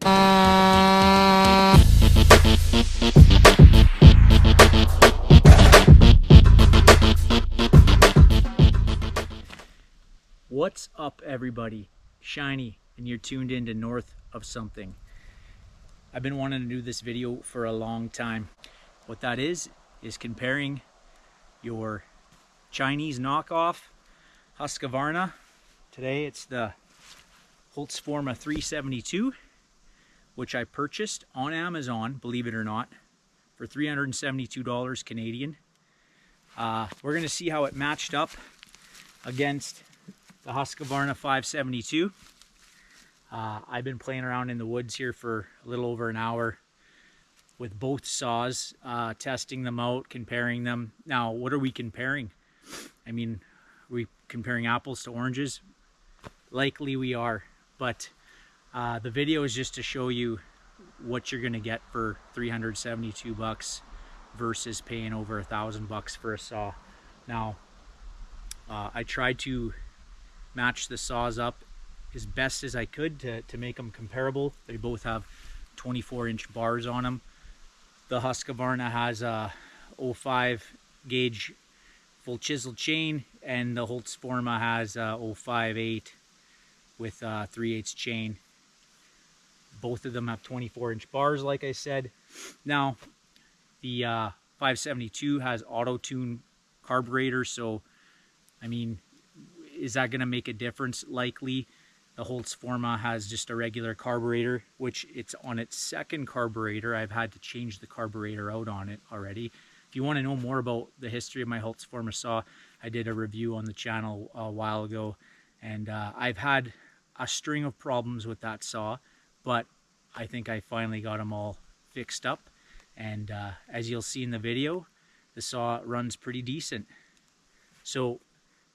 What's up, everybody? Shiny, and you're tuned in to North of Something. I've been wanting to do this video for a long time. What that is comparing your Chinese knockoff Husqvarna. Today it's the Holzfforma 372, which I purchased on Amazon, believe it or not, for $372 Canadian. We're going to see how it matched up against the Husqvarna 572. I've been playing around in the woods here for a little over an hour with both saws, testing them out, comparing them. Now, what are we comparing? I mean, are we comparing apples to oranges? Likely we are, but the video is just to show you what you're gonna get for 372 bucks versus paying over $1,000 for a saw. Now, I tried to match the saws up as best as I could to make them comparable. They both have 24-inch bars on them. The Husqvarna has a 05 gauge full chisel chain, and the Holzfforma has a 05/8 with 3/8 chain. Both of them have 24-inch bars, like I said. Now, the 572 has auto-tune carburetor, so I mean, is that going to make a difference? Likely. The Holzfforma has just a regular carburetor, which it's on its second carburetor. I've had to change the carburetor out on it already. If you want to know more about the history of my Holzfforma saw, I did a review on the channel a while ago, and I've had a string of problems with that saw, but I think I finally got them all fixed up, and as you'll see in the video, the saw runs pretty decent. So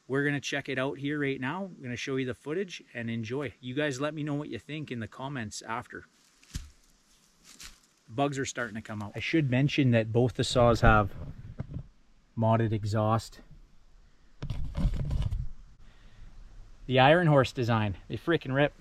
we're going to check it out here right now. I'm going to show you the footage and enjoy. You guys let me know what you think in the comments after. Bugs are starting to come out. I should mention that both the saws have modded exhaust. The Iron Horse design, they freaking rip.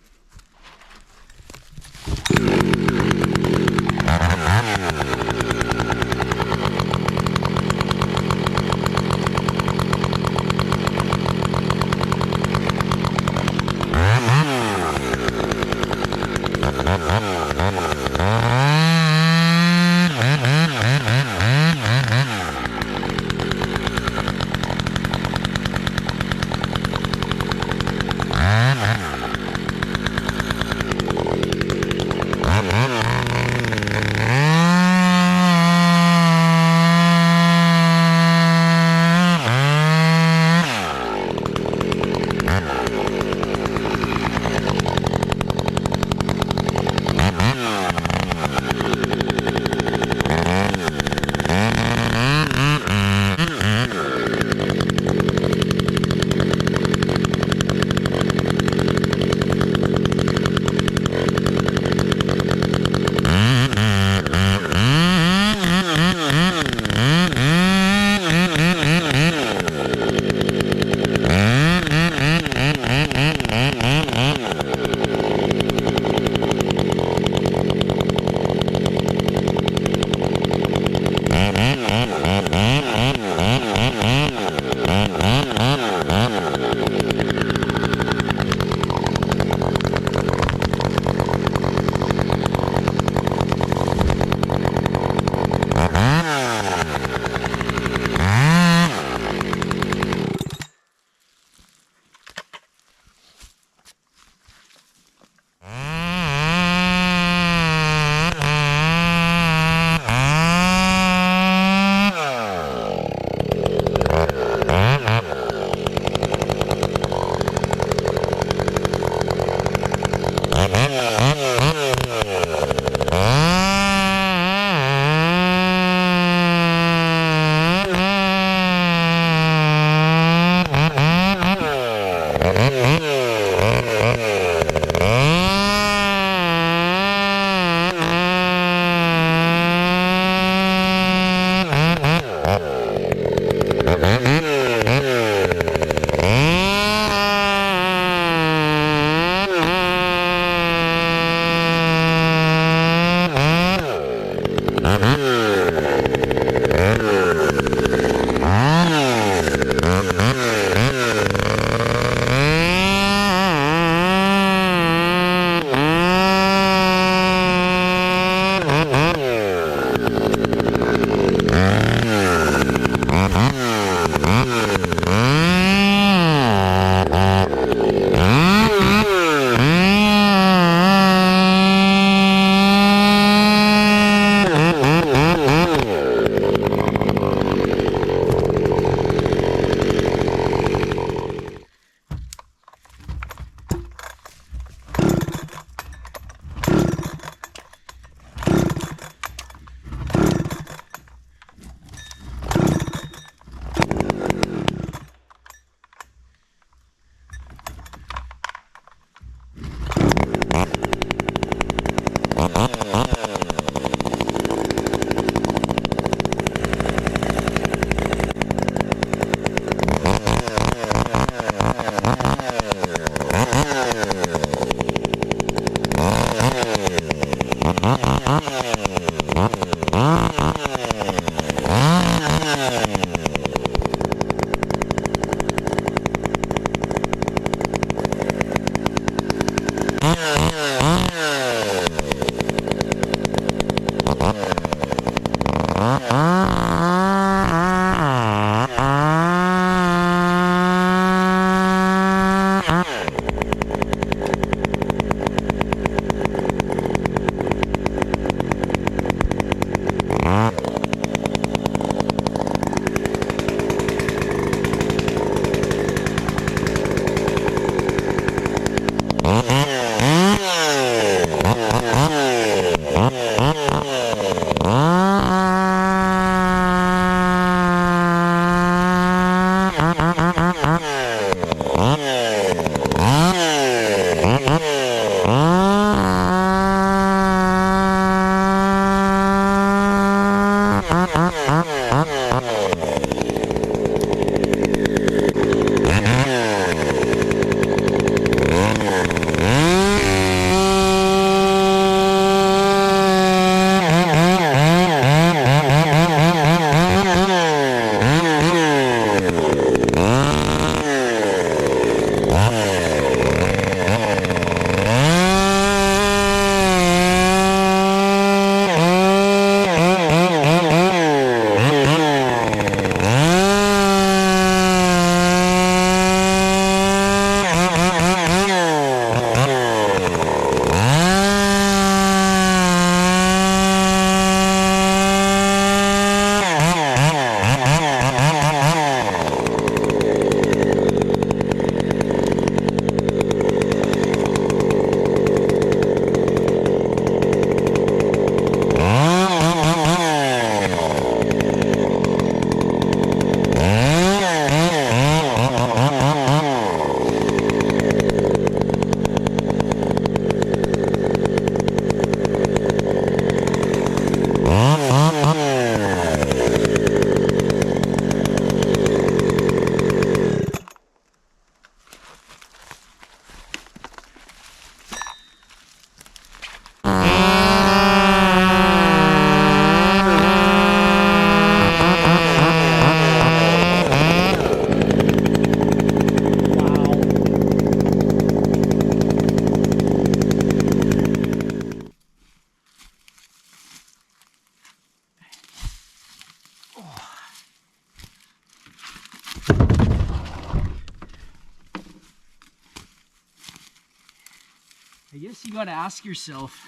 I guess you gotta ask yourself,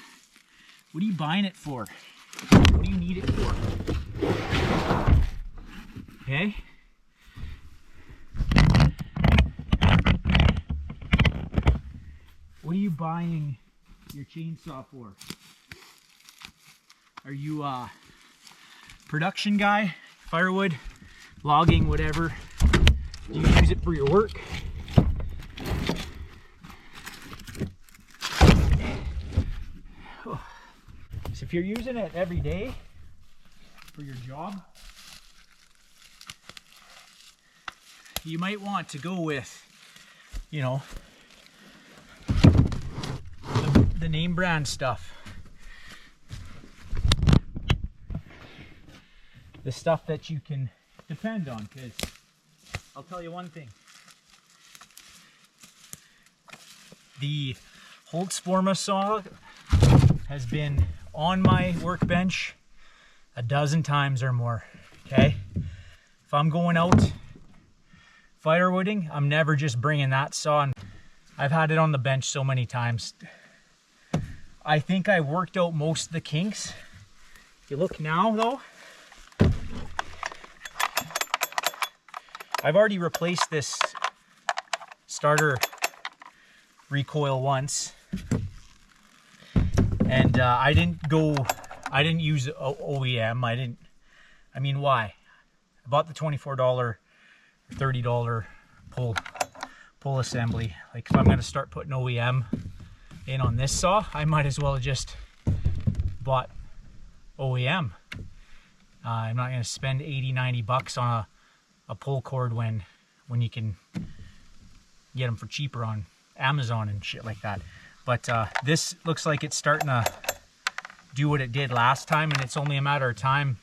what are you buying it for? What do you need it for? Okay? What are you buying your chainsaw for? Are you a production guy? Firewood, logging, whatever? Do you use it for your work? So if you're using it every day for your job, you might want to go with, you know, the name brand stuff. The stuff that you can depend on, because I'll tell you one thing. The Holzfforma saw has been on my workbench a dozen times or more, okay? If I'm going out firewooding, I'm never just bringing that saw. And I've had it on the bench so many times. I think I worked out most of the kinks. If you look now though, I've already replaced this starter recoil once. And I didn't use OEM. I mean, why? I bought the $24 or $30 pull assembly. Like, if I'm gonna start putting OEM in on this saw, I might as well have just bought OEM. I'm not gonna spend 80, 90 bucks on a pull cord when you can get them for cheaper on Amazon and shit like that. But this looks like it's starting to do what it did last time, and it's only a matter of time.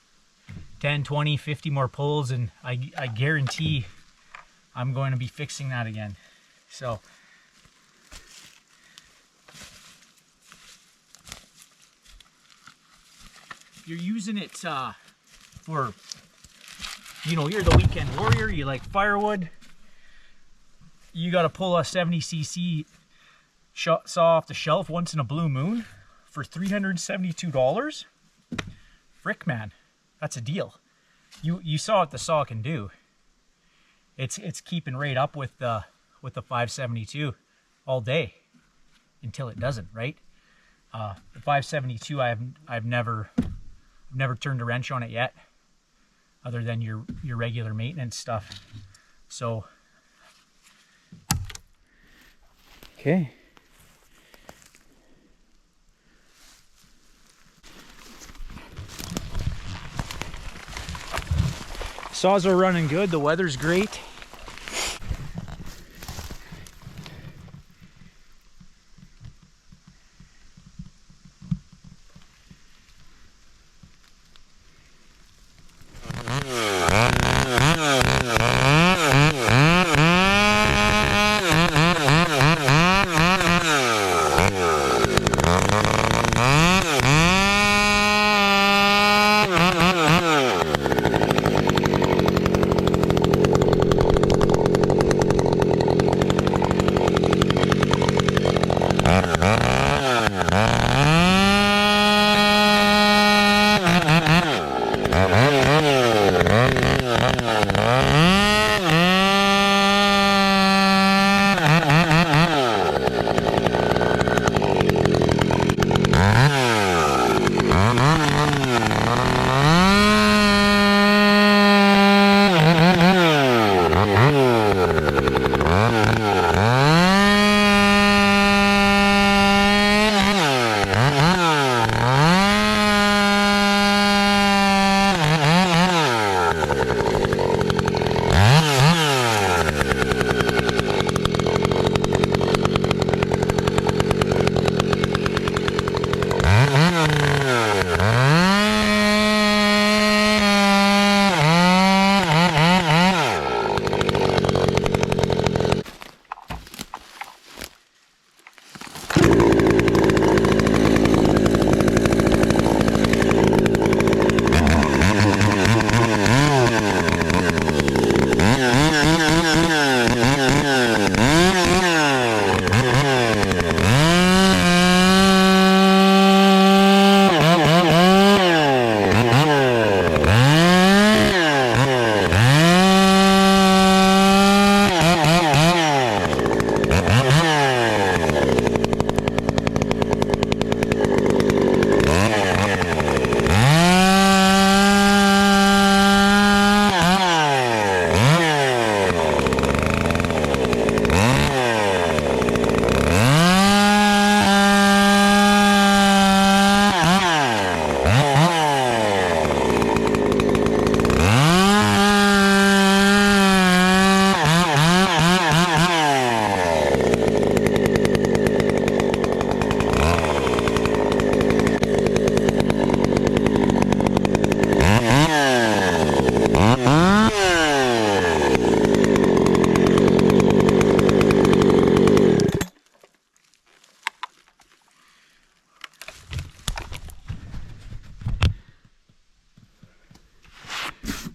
10, 20, 50 more pulls, and I guarantee I'm going to be fixing that again. So if you're using it for, you know, you're the weekend warrior, you like firewood, you got to pull a 70cc saw off the shelf once in a blue moon for $372. Frick, man, that's a deal. You saw what the saw can do. It's keeping right up with the 572 all day until it doesn't, right? The 572, I've never turned a wrench on it yet, other than your regular maintenance stuff. So okay. Saws are running good, the weather's great.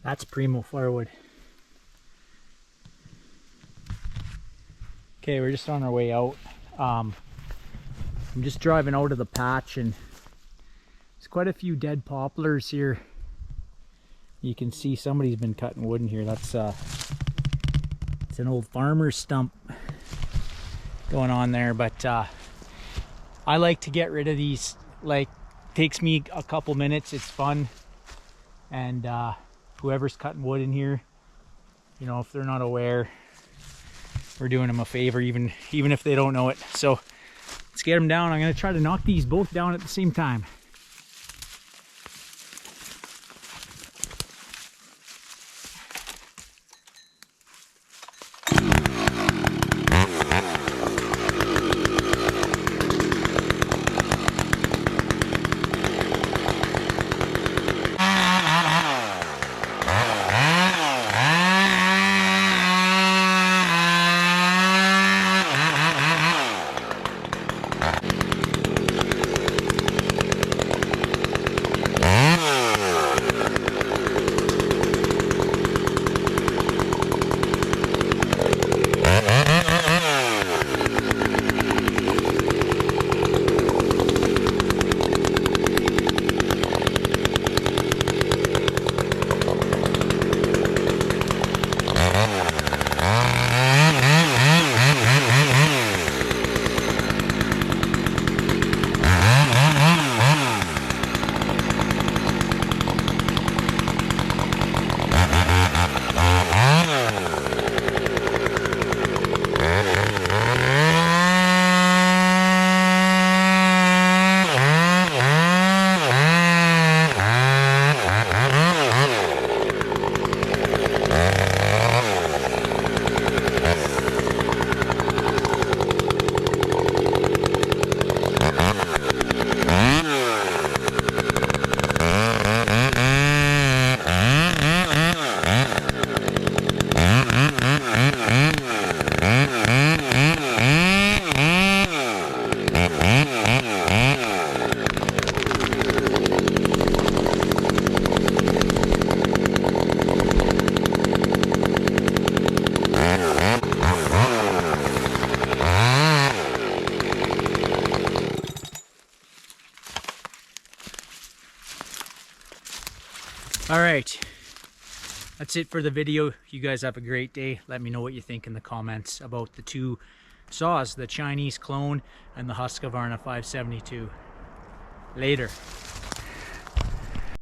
That's primo firewood. Okay, we're just on our way out. I'm just driving out of the patch, and there's quite a few dead poplars here. You can see somebody's been cutting wood in here. That's it's an old farmer's stump going on there, but I like to get rid of these. Like, takes me a couple minutes, it's fun, and whoever's cutting wood in here, you know, if they're not aware, we're doing them a favor, even if they don't know it. So let's get them down. I'm going to try to knock these both down at the same time. All right, that's it for the video. You guys have a great day. Let me know what you think in the comments about the two saws, the Chinese clone and the Husqvarna 572. Later.